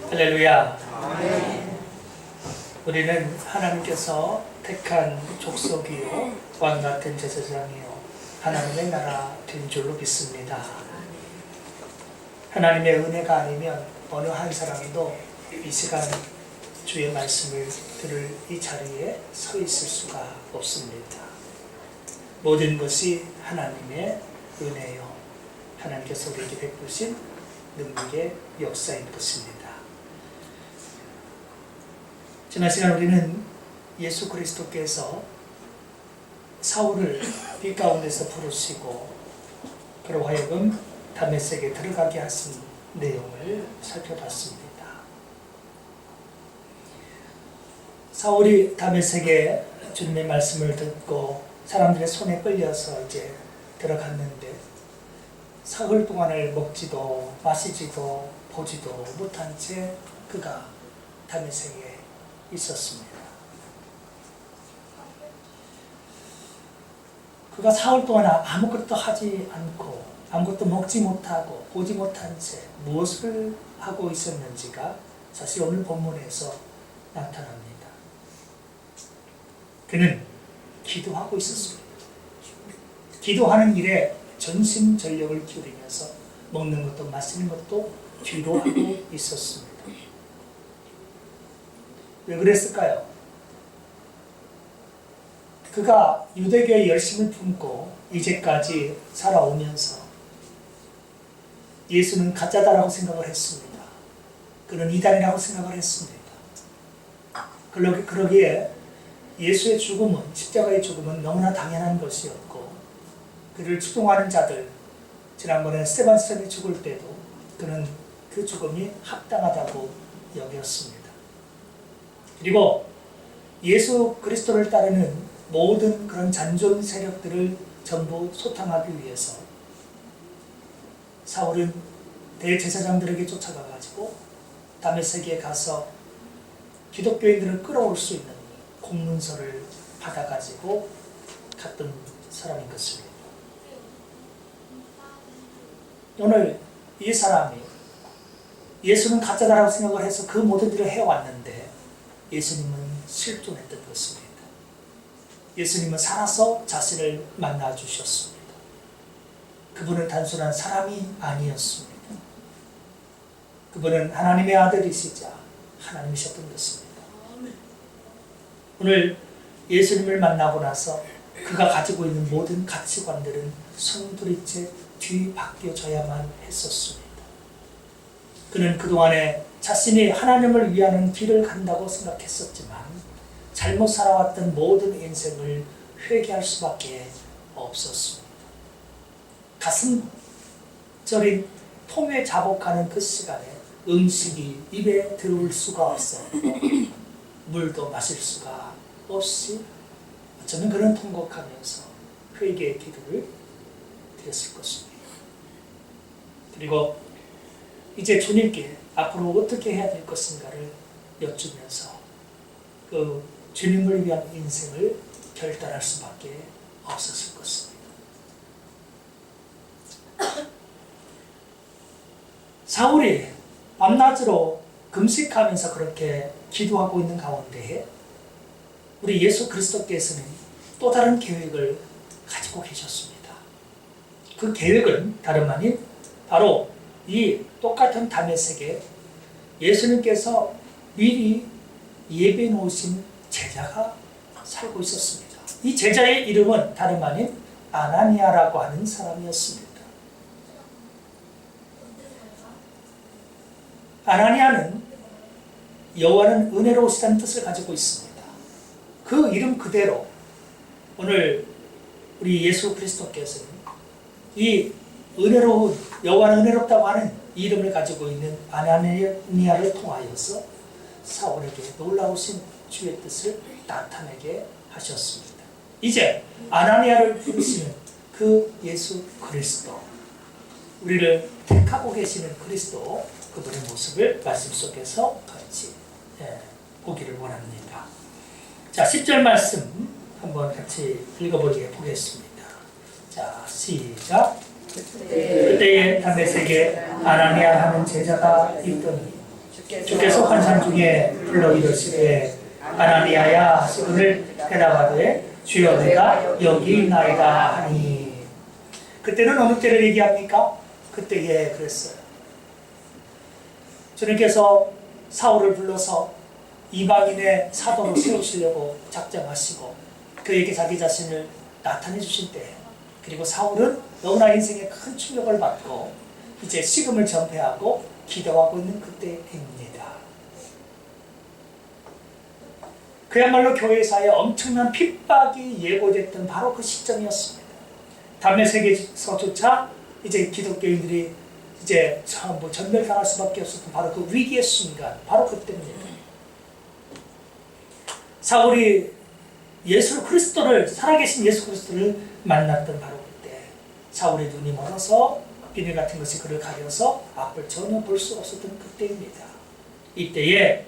할렐루야. 우리는 하나님께서 택한 족속이요 왕 같은 제사장이요 하나님의 나라 된 줄로 믿습니다. 하나님의 은혜가 아니면 어느 한 사람도 이 시간 주의 말씀을 들을 이 자리에 서 있을 수가 없습니다. 모든 것이 하나님의 은혜요 하나님께서 우리에게 베푸신 능력의 역사인 것입니다. 지난 시간 우리는 예수 그리스도께서 사울을 빛 가운데서 부르시고 그로 하여금 다메섹에 들어가게 하신 내용을 살펴봤습니다. 사울이 다메섹에 주님의 말씀을 듣고 사람들의 손에 끌려서 이제 들어갔는데 사흘 동안을 먹지도 마시지도 보지도 못한 채 그가 다메섹에 있었습니다. 그가 사흘 동안 아무것도 하지 않고 아무것도 먹지 못하고 보지 못한 채 무엇을 하고 있었는지가 사실 오늘 본문에서 나타납니다. 그는 기도하고 있었습니다. 기도하는 일에 전심전력을 기울이면서 먹는 것도 마시는 것도 뒤로하고 있었습니다. 왜 그랬을까요? 그가 유대교의 열심을 품고 이제까지 살아오면서 예수는 가짜다라고 생각을 했습니다. 그는 이단이라고 생각을 했습니다. 그러기에 예수의 죽음은, 십자가의 죽음은 너무나 당연한 것이었고 그를 추종하는 자들, 지난번에 스테반스탄이 죽을 때도 그는 그 죽음이 합당하다고 여겼습니다. 그리고 예수 그리스도를 따르는 모든 그런 잔존 세력들을 전부 소탕하기 위해서 사울은 대제사장들에게 쫓아가가지고 다메섹에 가서 기독교인들을 끌어올 수 있는 공문서를 받아가지고 갔던 사람인 것입니다. 오늘 이 사람이 예수는 가짜다라고 생각을 해서 그 모든 일을 해왔는데 예수님은 실존했던 것입니다. 예수님은 살아서 자신을 만나주셨습니다. 그분은 단순한 사람이 아니었습니다. 그분은 하나님의 아들이시자 하나님이셨던 것입니다. 오늘 예수님을 만나고 나서 그가 가지고 있는 모든 가치관들은 송두리째 뒤바뀌어져야만 했었습니다. 그는 그동안에 자신이 하나님을 위하는 길을 간다고 생각했었지만 잘못 살아왔던 모든 인생을 회개할 수밖에 없었습니다. 가슴 저린 통에 자복하는 그 시간에 음식이 입에 들어올 수가 없었고 물도 마실 수가 없이 저는 그런 통곡하면서 회개의 기도를 드렸을 것입니다. 그리고 이제 주님께 앞으로 어떻게 해야 될 것인가를 여쭈면서 그 주님을 위한 인생을 결단할 수밖에 없었을 것입니다. 사울이 밤낮으로 금식하면서 그렇게 기도하고 있는 가운데에 우리 예수 그리스도께서는 또 다른 계획을 가지고 계셨습니다. 그 계획은 다름 아닌 바로 이 똑같은 다메섹에 예수님께서 미리 예비해 놓으신 제자가 살고 있었습니다. 이 제자의 이름은 다름 아닌 아나니아라고 하는 사람이었습니다. 아나니아는 여호와는 은혜로우시다는 뜻을 가지고 있습니다. 그 이름 그대로 오늘 우리 예수 그리스도께서는 이 은혜로운 여호와는 은혜롭다고 하는 이름을 가지고 있는 아나니아를 통하여서 사울에게 놀라우신 주의 뜻을 나타내게 하셨습니다. 이제 아나니아를 부르시는 그 예수 그리스도, 우리를 택하고 계시는 그리스도, 그분의 모습을 말씀 속에서 같이 보기를 원합니다. 자, 10절 말씀 한번 같이 읽어보겠습니다. 자, 시작. 그때에 다메섹에 아나니아 하는 제자가 있더니 주께서 환상 중에 불러 이르시되 아나니아야 하시거늘 대답하되 주여 내가 여기 있나이다 하니. 그때는 어느 때를 얘기합니까? 그때에 그랬어요. 주님께서 사울을 불러서 이방인의 사도로 세우시려고 작정하시고 그에게 자기 자신을 나타내 주실 때, 그리고 사울은 너무나 인생에 큰 충격을 받고 이제 식음을 전폐하고 기도하고 있는 그때입니다. 그야말로 교회사에 엄청난 핍박이 예고됐던 바로 그 시점이었습니다. 다메섹에서조차 이제 기독교인들이 이제 전부 전멸당할 수밖에 없었던 바로 그 위기의 순간, 바로 그때입니다. 사울이 예수 그리스도를, 살아계신 예수 그리스도를 만났던 바로 그때, 사울의 눈이 멀어서 비늘 같은 것이 그를 가려서 앞을 전혀 볼 수 없었던 그때입니다. 이때에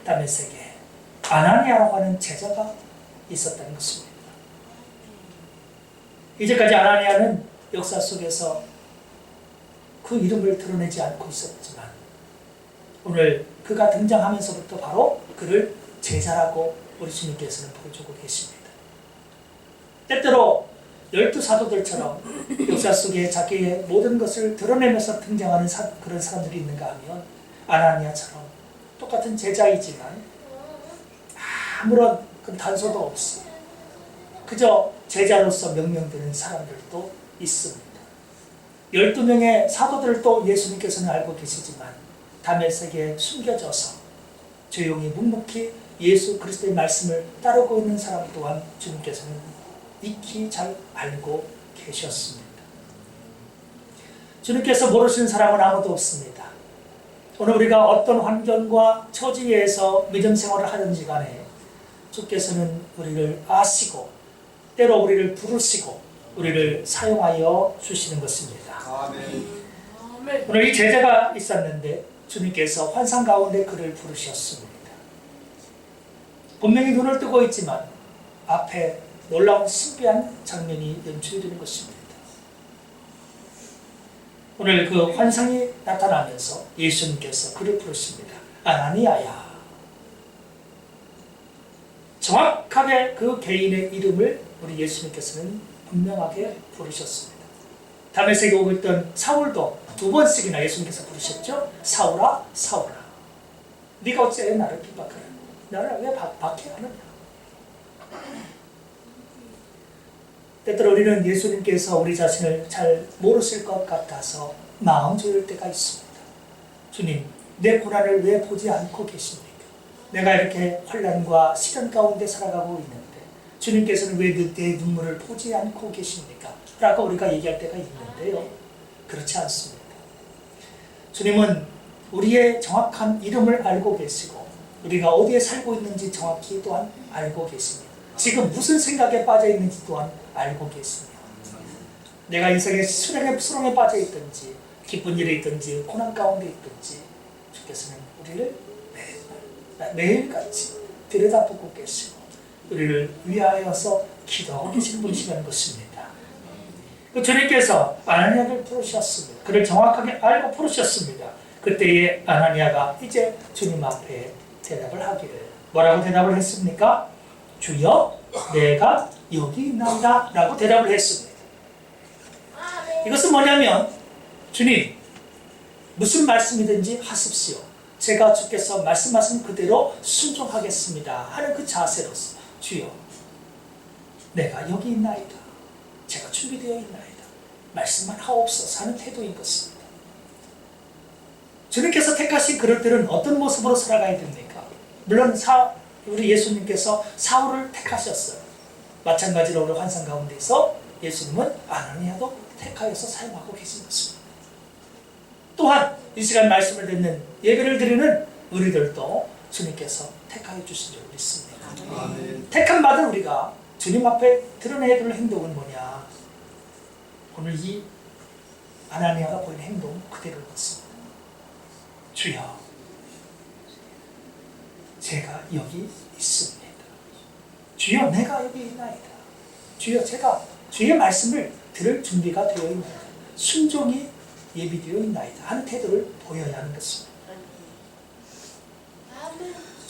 다메섹에 아나니아라고 하는 제자가 있었다는 것입니다. 이제까지 아나니아는 역사 속에서 그 이름을 드러내지 않고 있었지만 오늘 그가 등장하면서부터 바로 그를 제자라고 우리 주님께서는 보여주고 계십니다. 때때로 12사도들처럼 역사 속에 자기의 모든 것을 드러내면서 등장하는 그런 사람들이 있는가 하면 아나니아처럼 똑같은 제자이지만 아무런 그 단서도 없이 그저 제자로서 명명되는 사람들도 있습니다. 12명의 사도들도 예수님께서는 알고 계시지만 다메섹에 숨겨져서 조용히 묵묵히 예수 그리스도의 말씀을 따르고 있는 사람 또한 주님께서는 익히 잘 알고 계셨습니다. 주님께서 모르시는 사람은 아무도 없습니다. 오늘 우리가 어떤 환경과 처지에서 믿음 생활을 하든지 간에 주께서는 우리를 아시고 때로 우리를 부르시고 우리를 사용하여 주시는 것입니다. 아멘. 오늘 이 제자가 있었는데 주님께서 환상 가운데 그를 부르셨습니다. 분명히 눈을 뜨고 있지만 앞에 놀라운 신비한 장면이 연출이 되는 것입니다. 오늘 그 환상이 나타나면서 예수님께서 그를 부르십니다. 아나니아야. 정확하게 그 개인의 이름을 우리 예수님께서는 분명하게 부르셨습니다. 다메섹에 오고 있던 사울도 2번씩이나 예수님께서 부르셨죠. 사울아, 사울아, 네가 어찌하여 나를 핍박하느냐, 나를 왜 박해하느냐. 때때로 우리는 예수님께서 우리 자신을 잘 모르실 것 같아서 마음 졸일 때가 있습니다. 주님, 내 고난을 왜 보지 않고 계십니까? 내가 이렇게 환난과 시련 가운데 살아가고 있는데 주님께서는 왜 내 눈물을 보지 않고 계십니까? 라고 우리가 얘기할 때가 있는데요, 그렇지 않습니다. 주님은 우리의 정확한 이름을 알고 계시고 우리가 어디에 살고 있는지 정확히 또한 알고 계십니다. 지금 무슨 생각에 빠져 있는지 또한 알고 계십니다. 내가 인생의 수렁에 빠져 있든지 기쁜 일에 있든지 고난 가운데 있든지 주께서는 우리를 매일같이 들여다보고 계시고 우리를 위하여서 기도하고 계시는 분이시라는 것입니다. 그 주님께서 아나니아를 부르셨습니다. 그를 정확하게 알고 부르셨습니다. 그때에 아나니아가 이제 주님 앞에 대답을 하기를, 뭐라고 대답을 했습니까? 주여, 내가 여기 있나이다 라고 대답을 했습니다. 이것은 뭐냐면, 주님, 무슨 말씀이든지 하십시오. 제가 주께서 말씀하신 그대로 순종하겠습니다 하는 그 자세로서, 주여, 내가 여기 있나이다, 제가 준비되어 있나이다, 말씀만 하옵소서 하는 태도인 것입니다. 주님께서 택하신 그릇들은 어떤 모습으로 살아가야 됩니까? 물론 우리 예수님께서 사울을 택하셨어요. 마찬가지로 오늘 환상 가운데서 예수님은 아나니아도 택하여서 사용하고 계신 것입니다. 또한 이 시간 말씀을 듣는 예배를 드리는 우리들도 주님께서 택하여 주신 줄 믿습니다. 아멘. 택함 받은 우리가 주님 앞에 드러내야 될 행동은 뭐냐? 오늘 이 아나니아가 보이는 행동 그대로인 것입니다. 주여, 제가 여기 있습니다. 주여, 내가 여기 있나이다. 주여, 제가 주의 말씀을 들을 준비가 되어 있나이다. 순종이 예비되어 있나이다 하는 태도를 보여야 하는 것입니다.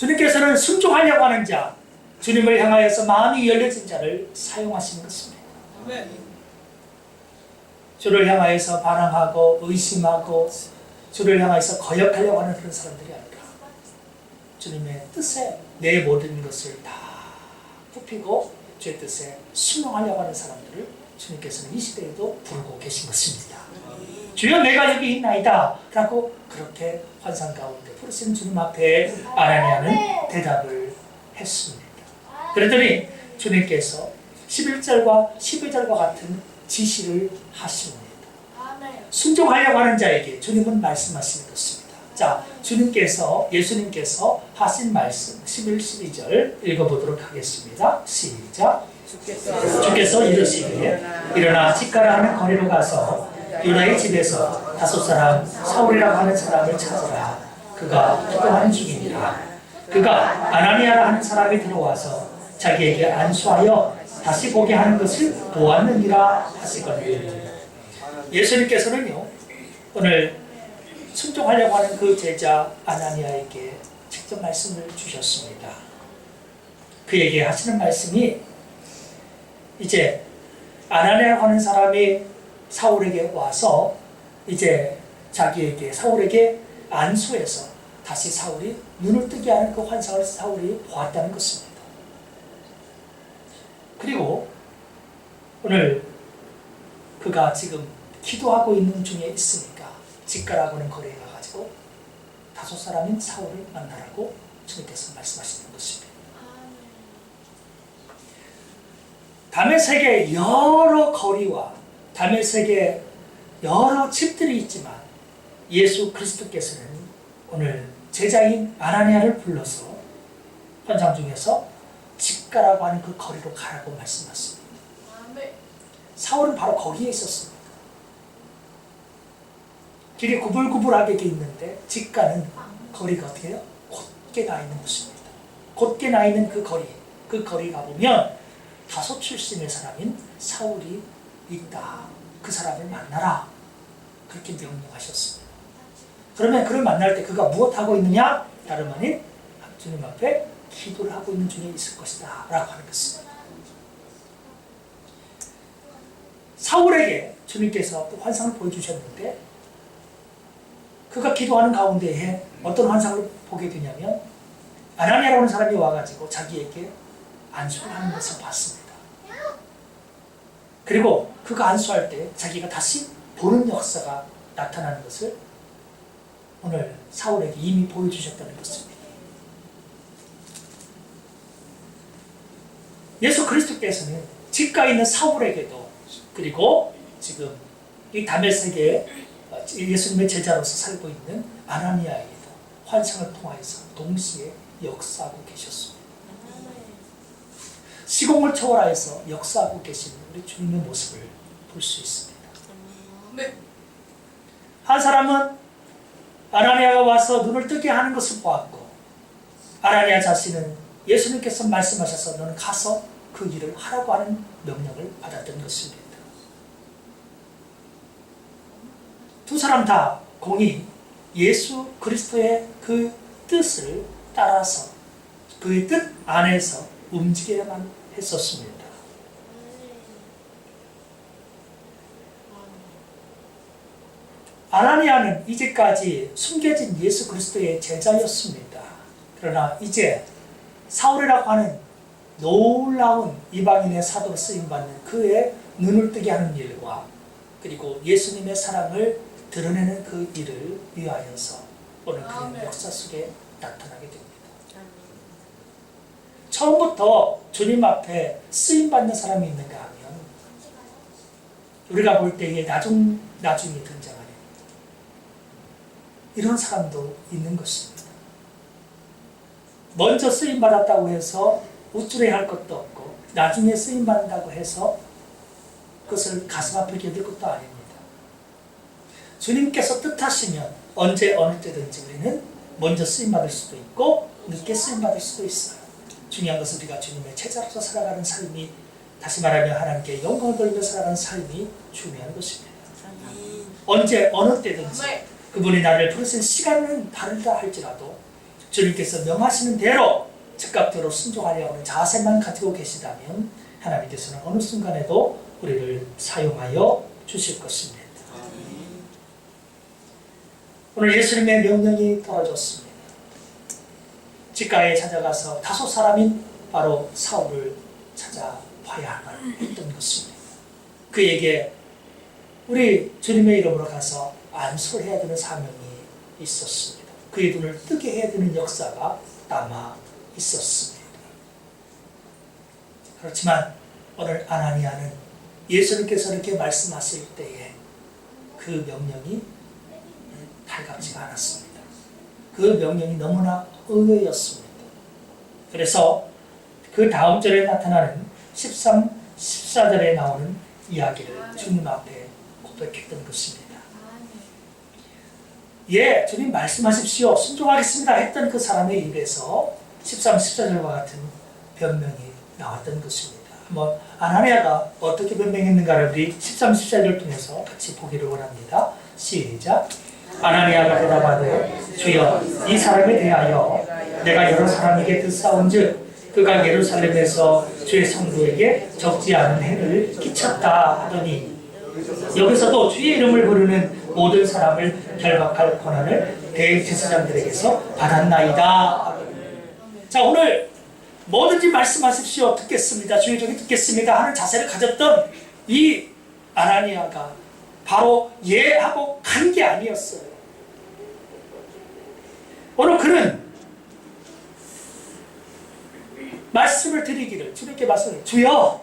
주님께서는 순종하려고 하는 자, 주님을 향하여서 마음이 열려진 자를 사용하시는 것입니다. 주를 향하여서 반항하고 의심하고 주를 향하여서 거역하려고 하는 그런 사람들이 아니라 주님의 뜻에 내 모든 것을 다 굽히고 주의 뜻에 순종하려고 하는 사람들을 주님께서는 이 시대에도 부르고 계신 것입니다. 주여 내가 여기 있나이다 라고 그렇게 환상 가운데 부르시는 주님 앞에 아나니아는 대답을 했습니다. 그랬더니 주님께서 11절과 12절과 같은 지시를 하십니다. 순종하려고 하는 자에게 주님은 말씀하시는 것입니다. 자, 예수님께서 하신 말씀 11, 12절 읽어보도록 하겠습니다. 시작. 주께서 이르시기를 일어나 직가라 하는 거리로 가서 유다의 집에서 5 사울이라고 하는 사람을 찾으라. 그가 기도하는 중이니라. 그가 아나니아라 하는 사람이 들어와서 자기에게 안수하여 다시 보게 하는 것을 보았느니라 하시거든요. 예수님께서는요, 오늘 순종하려고 하는 그 제자 아나니아에게 직접 말씀을 주셨습니다. 그에게 하시는 말씀이 이제 아나니아라고 하는 사람이 사울에게 와서 이제 사울에게 안수해서 다시 사울이 눈을 뜨게 하는 그 환상을 사울이 보았다는 것입니다. 그리고 오늘 그가 지금 기도하고 있는 중에 있으니까 직가라고 하는 거리에 가가지고 5 사람인 사울을 만나라고 주님께서 말씀하시는 것입니다. 다메섹의 여러 거리와 다메섹의 여러 집들이 있지만 예수 그리스도께서는 오늘 제자인 아나니아를 불러서 환상 중에서 직가라고 하는 그 거리로 가라고 말씀하셨습니다. 사울은 바로 거기에 있었습니다. 길이 구불구불하게 있는데 직가는 거리가 어떻게 해요? 곧게 나 있는 곳입니다. 곧게 나 있는 그 거리 가보면 다소 출신의 사람인 사울이 있다. 그 사람을 만나라. 그렇게 명령하셨습니다. 그러면 그를 만날 때 그가 무엇하고 있느냐? 다름 아닌 주님 앞에 기도를 하고 있는 중에 있을 것이다 라고 하는 것입니다. 사울에게 주님께서 또 환상을 보여주셨는데 그가 기도하는 가운데에 어떤 환상을 보게 되냐면 아나니아라는 사람이 와가지고 자기에게 안수를 하는 것을 봤습니다. 그리고 그가 안수할 때 자기가 다시 보는 역사가 나타나는 것을 오늘 사울에게 이미 보여주셨다는 것입니다. 예수 그리스도께서는 직가에 있는 사울에게도 그리고 지금 이 다메섹에 예수님의 제자로서 살고 있는 아나니아에게도 환상을 통하여서 동시에 역사하고 계셨습니다. 시공을 초월하여서 역사하고 계신 우리 주님의 모습을 볼 수 있습니다. 한 사람은 아나니아가 와서 눈을 뜨게 하는 것을 보았고 아나니아 자신은 예수님께서 말씀하셔서 너는 가서 그 일을 하라고 하는 명령을 받았던 것입니다. 2 사람 다 공히 예수 그리스도의 그 뜻을 따라서 그의 뜻 안에서 움직여야만 했었습니다. 아나니아는 이제까지 숨겨진 예수 그리스도의 제자였습니다. 그러나 이제 사울이라고 하는 놀라운 이방인의 사도로 쓰임받는 그의 눈을 뜨게 하는 일과 그리고 예수님의 사랑을 드러내는 그 일을 위하여서 오늘 그런 역사 속에 나타나게 됩니다. 처음부터 주님 앞에 쓰임받는 사람이 있는가 하면 우리가 볼 때에 나중에 등장하는 이런 사람도 있는 것입니다. 먼저 쓰임받았다고 해서 우쭐해할 것도 없고 나중에 쓰임받는다고 해서 그것을 가슴 아프게 견딜 것도 아닙니다. 주님께서 뜻하시면 언제 어느 때든지 우리는 먼저 쓰임받을 수도 있고 늦게 쓰임받을 수도 있어요. 중요한 것은 우리가 주님의 제자로서 살아가는 삶이 다시 말하면 하나님께 영광을 돌리며 살아가는 삶이 중요한 것입니다. 언제 어느 때든지 그분이 나를 부르신 시간은 다르다 할지라도 주님께서 명하시는 대로 즉각적으로 순종하려고 하는 자세만 가지고 계시다면 하나님께서는 어느 순간에도 우리를 사용하여 주실 것입니다. 오늘 예수님의 명령이 떨어졌습니다. 집가에 찾아가서 다섯 사람인 바로 사울을 찾아봐야 했던 것입니다. 그에게 우리 주님의 이름으로 가서 안수해야 되는 사명이 있었습니다. 그의 눈을 뜨게 해야 되는 역사가 남아 있었습니다. 그렇지만 오늘 아나니아는 예수님께서 이렇게 말씀하실 때에 그 명령이 달갑지가 않았습니다. 그 명령이 너무나 의외였습니다. 그래서 그 다음 절에 나타나는 13, 14절에 나오는 이야기를 주님 앞에 고백했던 것입니다. 예, 주님 말씀하십시오. 순종하겠습니다 했던 그 사람의 입에서 13, 14절과 같은 변명이 나왔던 것입니다. 한번 아나니아가 어떻게 변명했는가를 우리 13, 14절을 통해서 같이 보기를 원합니다. 시작. 아나니아가 대답하되 주여 이 사람에 대하여 내가 여러 사람에게 듣사온즉 그가 예루살렘에서 주의 성도에게 적지 않은 해를 끼쳤다 하더니 여기서도 주의 이름을 부르는 모든 사람을 결박할 권한을 대제사장들에게서 받았나이다. 자, 오늘 뭐든지 말씀하십시오. 듣겠습니다. 주의 종이 듣겠습니다 하는 자세를 가졌던 이 아나니아가 바로 예 하고 간 게 아니었어요. 오늘 그는 말씀을 드리기를 주님께 말씀을 주여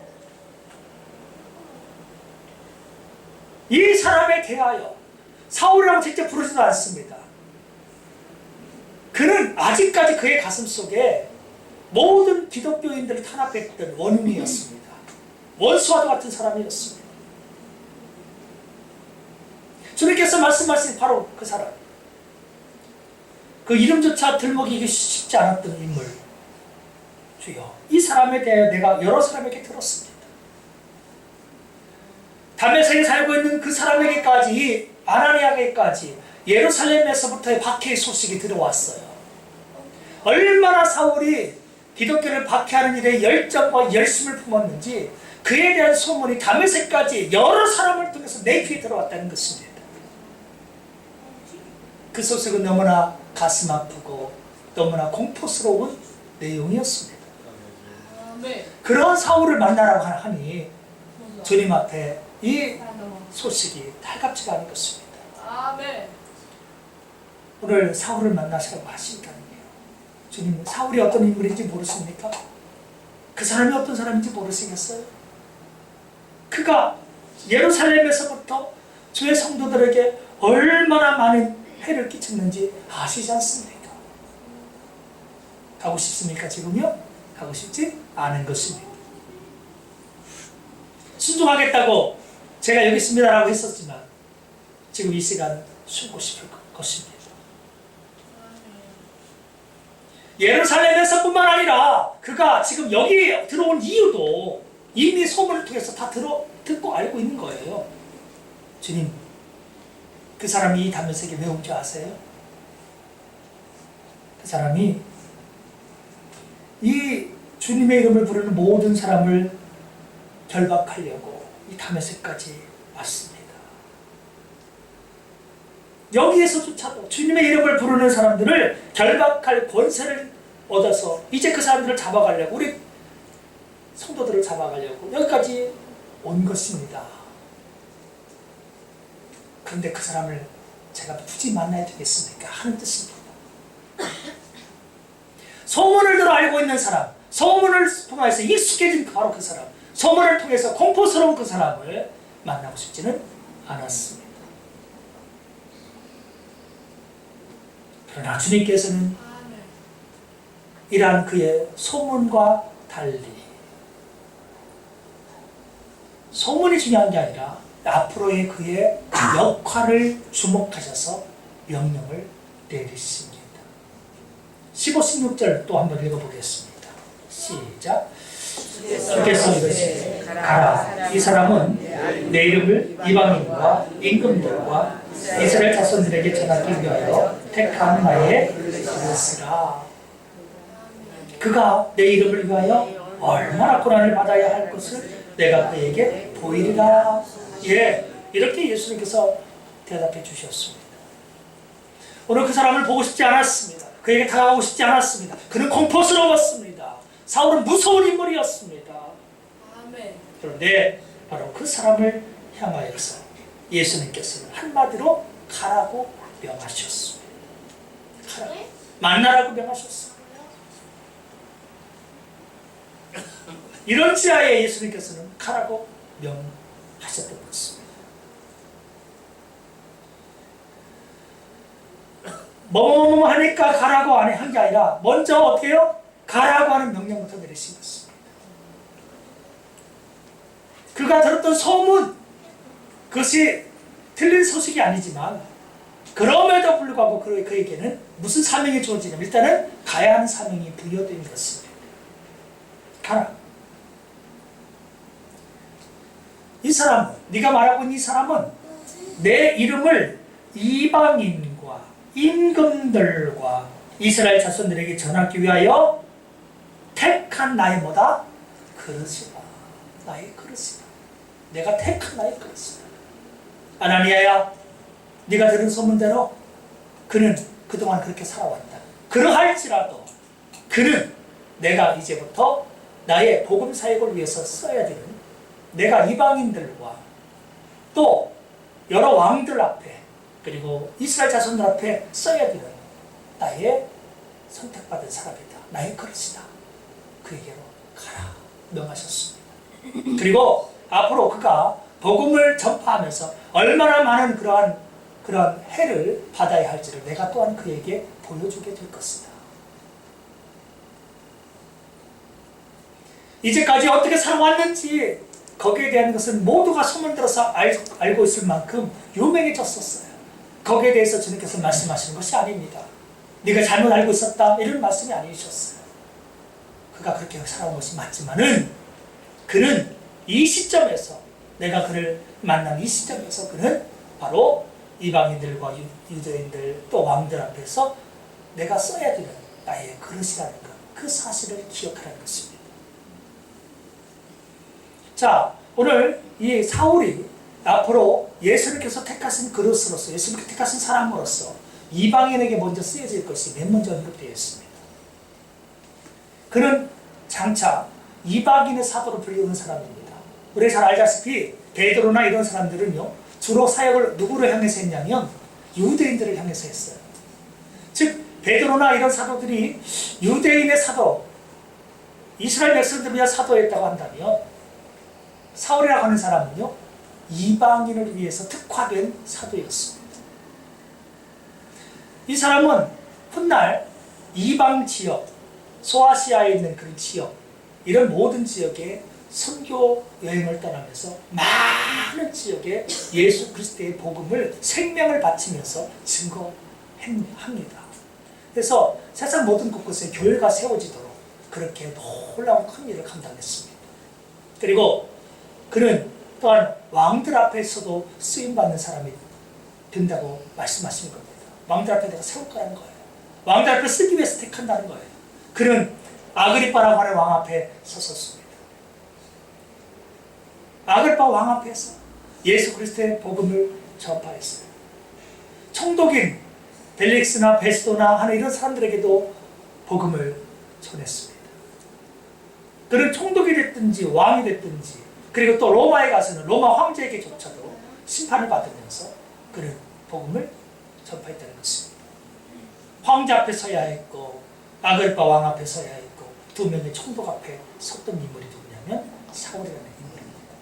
이 사람에 대하여 사울이라고 직접 부르지도 않습니다. 그는 아직까지 그의 가슴 속에 모든 기독교인들을 탄압했던 원흉이었습니다. 원수와도 같은 사람이었습니다. 주님께서 말씀하신 바로 그 사람, 그 이름조차 들먹이기 쉽지 않았던 인물, 주여 이 사람에 대해 내가 여러 사람에게 들었습니다. 다메섹에 살고 있는 그 사람에게까지, 아나니아에게까지 예루살렘에서부터의 박해의 소식이 들어왔어요. 얼마나 사울이 기독교를 박해하는 일에 열정과 열심을 품었는지 그에 대한 소문이 다메섹까지 여러 사람을 통해서 내 귀에 들어왔다는 것입니다. 그 소식은 너무나 가슴 아프고 너무나 공포스러운 내용이었습니다. 그런 사울을 만나라고 하니 주님 앞에 이 소식이 달갑지가 않은 것입니다. 오늘 사울을 만나시라고 하신다는 거예요. 주님, 사울이 어떤 인물인지 모르십니까? 그 사람이 어떤 사람인지 모르시겠어요? 그가 예루살렘에서부터 주의 성도들에게 얼마나 많은 해를 끼쳤는지 아시지 않습니까? 가고 싶습니까 지금요? 가고 싶지 않은 것입니다. 순종하겠다고 제가 여기 있습니다라고 했었지만 지금 이 시간 숨고 싶을 것입니다. 예루살렘에서뿐만 아니라 그가 지금 여기 들어온 이유도 이미 소문을 통해서 다 듣고 알고 있는 거예요. 주님, 그 사람이 이 다메섹에 왜 온 줄 아세요? 그 사람이 이 주님의 이름을 부르는 모든 사람을 결박하려고 이 다메섹까지 왔습니다. 여기에서조차도 주님의 이름을 부르는 사람들을 결박할 권세를 얻어서 이제 그 사람들을 잡아가려고, 우리 성도들을 잡아가려고 여기까지 온 것입니다. 그런데 그 사람을 제가 굳이 만나야 되겠습니까? 하는 뜻입니다. 소문을 들어 알고 있는 사람, 소문을 통해서 익숙해진 바로 그 사람, 소문을 통해서 공포스러운 그 사람을 만나고 싶지는 않았습니다. 그러나 주님께서는 이러한 그의 소문과 달리 소문이 중요한 게 아니라 앞으로의 그의 역할을 주목하셔서 명령을 내리십니다. 15, 16절 또 한번 읽어보겠습니다. 시작. 주께서 이르시되 가라, 이 사람은 내 이름을 이방인과 임금들과 이스라엘 자손들에게 전하기 위하여 택한 나의 그릇이라. 그가 내 이름을 위하여 얼마나 고난을 받아야 할 것을 내가 그에게 보이리라. 예, 이렇게 예수님께서 대답해 주셨습니다. 오늘 그 사람을 보고 싶지 않았습니다. 그에게 다가가고 싶지 않았습니다. 그는 공포스러웠습니다. 사울은 무서운 인물이었습니다. 그런데 바로 그 사람을 향하여서 예수님께서는 한마디로 가라고 명하셨습니다. 가라. 만나라고 명하셨습니다. 이런 지하에 예수님께서는 가라고 명하셨던 것입니다. 뭐뭐뭐 하니까 가라고 한 게 아니라 먼저 어떻게 해요? 가라고 하는 명령부터 내리신 것입니다. 그가 들었던 소문, 그것이 틀린 소식이 아니지만 그럼에도 불구하고 그에게는 무슨 사명이 주어지냐면 일단은 가야 하는 사명이 부여된 것입니다. 가라. 이 사람은, 네가 말하고 있는 이 사람은 내 이름을 이방인과 임금들과 이스라엘 자손들에게 전하기 위하여 택한 나의 뭐다? 그릇이다. 나의 그릇이다. 내가 택한 나의 그릇이다. 아나니아야, 네가 들은 소문대로 그는 그동안 그렇게 살아왔다. 그러할지라도 그는 내가 이제부터 나의 복음 사역을 위해서 써야 되는, 내가 이방인들과 또 여러 왕들 앞에 그리고 이스라엘 자손들 앞에 써야 되는 나의 선택받은 사람이다. 나의 그릇이다. 그에게로 가라 명하셨습니다. 그리고 앞으로 그가 복음을 전파하면서 얼마나 많은 그러한 해를 받아야 할지를 내가 또한 그에게 보여주게 될 것이다. 이제까지 어떻게 살아왔는지 거기에 대한 것은 모두가 소문들어서 알고 있을 만큼 유명해졌었어요. 거기에 대해서 주님께서 말씀하시는 것이 아닙니다. 네가 잘못 알고 있었다 이런 말씀이 아니셨어요. 그가 그렇게 살아온 것이 맞지만은 그는 이 시점에서, 내가 그를 만난 이 시점에서 그는 바로 이방인들과 유대인들 또 왕들 앞에서 내가 써야 되는 나의 그릇이라는 것, 그 사실을 기억하라는 것입니다. 자, 오늘 이 사울이 앞으로 예수님께서 택하신 그릇으로서, 예수님께서 택하신 사람으로서 이방인에게 먼저 쓰여질 것이 맨 먼저 언급되어 있습니다. 그는 장차 이방인의 사도로 불리우는 사람입니다. 우리 잘 알다시피 베드로나 이런 사람들은요, 주로 사역을 누구를 향해서 했냐면 유대인들을 향해서 했어요. 즉 베드로나 이런 사도들이 유대인의 사도, 이스라엘 백성들을 위한 사도였다고 한다면 사울이라고 하는 사람은요, 이방인을 위해서 특화된 사도였습니다. 이 사람은 훗날 이방 지역, 소아시아에 있는 그런 지역, 이런 모든 지역에 선교 여행을 떠나면서 많은 지역에 예수 그리스도의 복음을 생명을 바치면서 증거합니다. 그래서 세상 모든 곳곳에 교회가 세워지도록 그렇게 놀라운 큰 일을 감당했습니다. 그리고 그는 또한 왕들 앞에서도 쓰임받는 사람이 된다고 말씀하시는 겁니다. 왕들 앞에 내가 세울 거라는 거예요. 왕들 앞에 쓰기 위해서 택한다는 거예요. 그는 아그리빠라고 하는 왕 앞에 섰었습니다. 아그리빠 왕 앞에서 예수 그리스도의 복음을 전파했어요. 총독인 벨릭스나 베스도나 하는 이런 사람들에게도 복음을 전했습니다. 그는 총독이 됐든지 왕이 됐든지, 그리고 또 로마에 가서는 로마 황제에게조차도 심판을 받으면서 그는 복음을 전파했다는 것입니다. 황제 앞에 서야 했고 아그리빠 왕 앞에 서야 했고 두 명의 총독 앞에 섰던 인물이 누구냐면 사울이라는 인물입니다.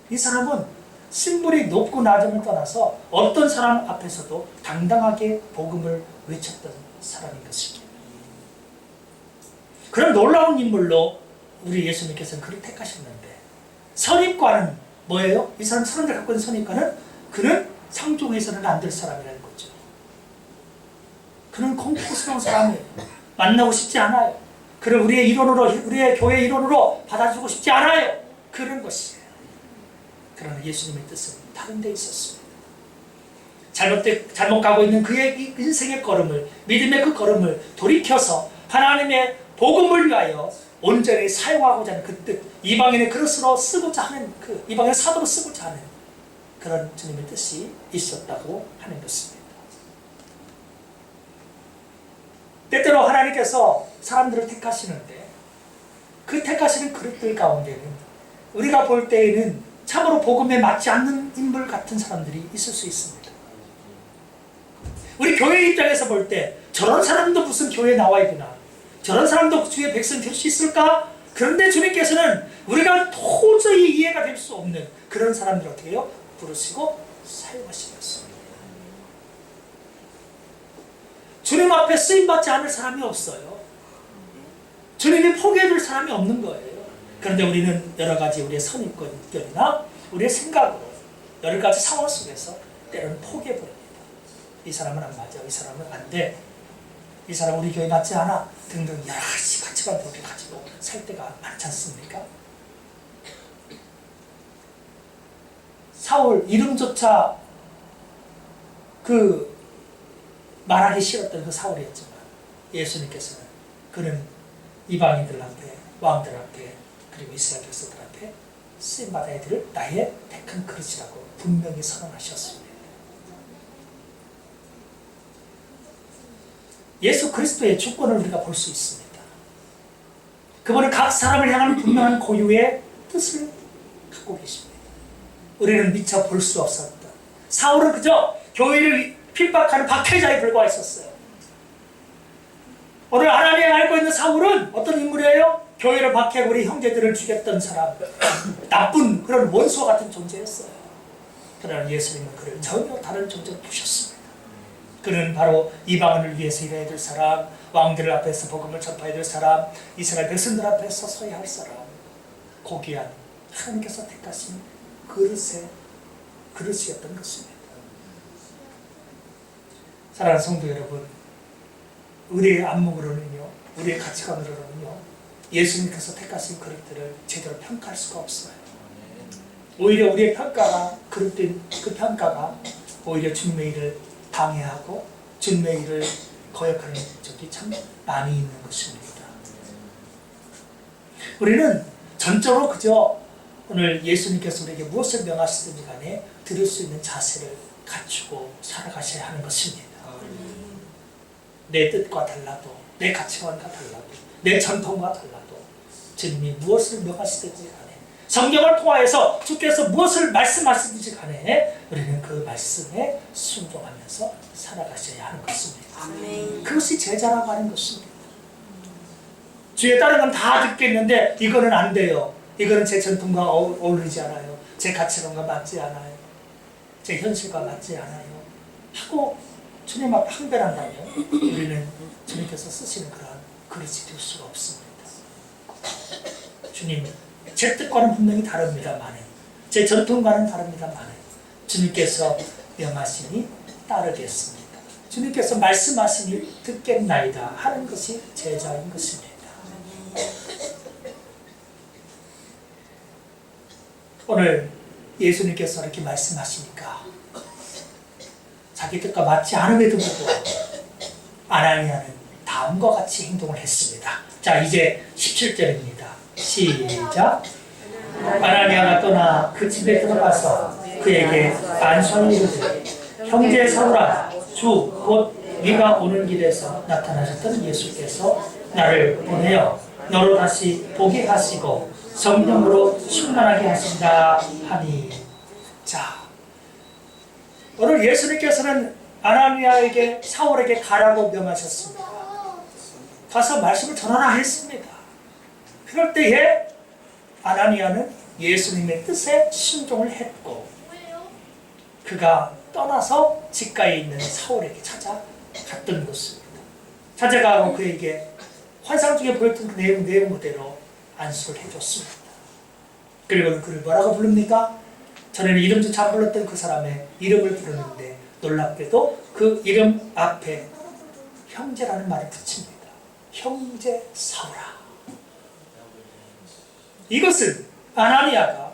이 사람은 신분이 높고 낮음을 떠나서 어떤 사람 앞에서도 당당하게 복음을 외쳤던 사람인 것입니다. 그런 놀라운 인물로 우리 예수님께서는 그를 택하셨는데, 선입관은 뭐예요? 이 사람, 사람들 갖고 있는 선입관은 그는 상종해서는 안 될 사람이라는 거죠. 그는 공포스러운 사람이에요. 만나고 싶지 않아요. 그를 우리의 일원으로, 우리의 교회 일원으로 받아주고 싶지 않아요. 그런 것이에요. 그러나 예수님의 뜻은 다른 데 있었습니다. 잘못 가고 있는 그의 인생의 걸음을, 믿음의 그 걸음을 돌이켜서 하나님의 복음을 위하여 온전히 사용하고자 하는 그 뜻, 이방인의 그릇으로 쓰고자 하는 이방인의 사도로 쓰고자 하는 그런 주님의 뜻이 있었다고 하는 것입니다. 때때로 하나님께서 사람들을 택하시는데 그 택하시는 그릇들 가운데는 우리가 볼 때에는 참으로 복음에 맞지 않는 인물 같은 사람들이 있을 수 있습니다. 우리 교회 입장에서 볼 때 저런 사람도 무슨 교회에 나와야 되나? 저런 사람도 주의 백성 될 수 있을까? 그런데 주님께서는 우리가 도저히 이해가 될 수 없는 그런 사람들을 어떻게 해요? 부르시고 사용하시겠습니다. 주님 앞에 쓰임받지 않을 사람이 없어요. 주님이 포기해줄 사람이 없는 거예요. 그런데 우리는 여러 가지 우리의 선입견이나 우리의 생각으로 여러 가지 상황 속에서 때로는 포기해버립니다. 이 사람은 안 맞아, 이 사람은 안 돼, 이 사람 우리 교회 맞지 않아 등등 여러 가지 가치관들을 가지고 살 때가 많지 않습니까? 사울 이름조차 말하기 싫었던 그 사울이었지만 예수님께서는 그는 이방인들 앞에, 왕들 앞에, 그리고 이스라엘 백성들 앞에 쓰임받아야 될 나의 택한 그릇이라고 분명히 선언하셨습니다. 예수 그리스도의 주권을 우리가 볼 수 있습니다. 그분은 각 사람을 향하는 분명한 고유의 뜻을 갖고 계십니다. 우리는 미처 볼 수 없었던 사울은 그저 교회를 핍박하는 박해자에 불과했었어요. 오늘 하나님이 알고 있는 사울은 어떤 인물이에요? 교회를 박해하고 우리 형제들을 죽였던 사람, 나쁜 그런 원수와 같은 존재였어요. 그러나 예수님은 그를 전혀 다른 존재로 보셨습니다. 그는 바로 이방인을 위해서 일해야 될 사람, 왕들 앞에서 복음을 전파해야 될 사람, 이스라엘 백성들 앞에서 서야 할 사람, 고귀한 하나님께서 택하신 그릇이었던 것입니다. 사랑하는 성도 여러분, 우리의 안목으로는요, 우리의 가치관으로는요, 예수님께서 택하신 그릇들을 제대로 평가할 수가 없어요. 오히려 우리의 평가가 그릇된 그 평가가 오히려 주님의 일을 방해하고 주님의 일을 거역하는 적이 참 많이 있는 것입니다. 우리는 전적으로 그저 오늘 예수님께서 우리에게 무엇을 명하시든지 간에 들을 수 있는 자세를 갖추고 살아가셔야 하는 것입니다. 내 뜻과 달라도, 내 가치관과 달라도, 내 전통과 달라도 주님이 무엇을 명하시든지 간에, 성경을 통하여서 주께서 무엇을 말씀하시든지 간에 우리는 그 말씀에 순종하면서 살아가셔야 하는 것입니다. 아멘. 그것이 제자라고 하는 것입니다. 주에 따른 건 다 듣겠는데 이거는 안 돼요. 이거는 제 전통과 어울리지 않아요. 제 가치관과 맞지 않아요. 제 현실과 맞지 않아요. 하고 주님 앞에 항변한다면 우리는 주님께서 쓰시는 그러한 그릇이 될 수가 없습니다. 주님, 제 뜻과는 분명히 다릅니다만, 제 전통과는 다릅니다만 주님께서 명하시니 따르겠습니다. 주님께서 말씀하시니 듣겠나이다 하는 것이 제자인 것입니다. 오늘 예수님께서 이렇게 말씀하시니까 자기 뜻과 맞지 않음에도 불구하고 아나니아는 다음과 같이 행동을 했습니다. 자, 이제 17절입니다. 시작. 아나니아가 떠나 그 집에 들어가서 그에게 안수하여 이르되, 형제 사울아, 주 곧 네가 오는 길에서 나타나셨던 예수께서 나를 보내어 너로 다시 보게 하시고 성령으로 충만하게 하신다 하니. 자, 오늘 예수님께서는 아나니아에게, 사울에게 가라고 명하셨습니다. 가서 말씀을 전하라 했습니다. 그럴 때에 아나니아는 예수님의 뜻에 순종을 했고 그가 떠나서 집가에 있는 사울에게 찾아갔던 것입니다. 찾아가고 그에게 환상 중에 보였던 그 내용 그대로 안수를 해줬습니다. 그리고 그를 뭐라고 부릅니까? 전에는 이름조차 안 불렀던 그 사람의 이름을 부르는데 놀랍게도 그 이름 앞에 형제라는 말을 붙입니다. 형제 사울아. 이것은 아나니아가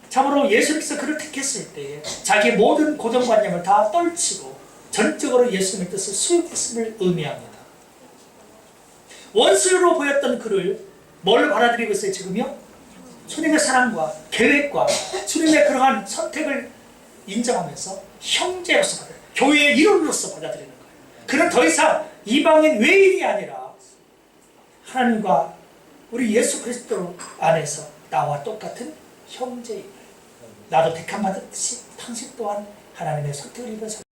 참으로 예수님께서 그를 택했을 때에 자기의 모든 고정관념을 다 떨치고 전적으로 예수님의 뜻을 수용했음을 의미합니다. 원수로 보였던 그를 뭘 받아들이고 있어요 지금요? 주님의 사랑과 계획과 주님의 그러한 선택을 인정하면서 형제로서 받아들여요. 교회의 일원으로서 받아들이는 거예요. 그는 더 이상 이방인 외인이 아니라 하나님과 우리 예수 그리스도 안에서 나와 똑같은 형제임을, 나도 택함 받았듯이 당신 또한 하나님의 선택을 입어서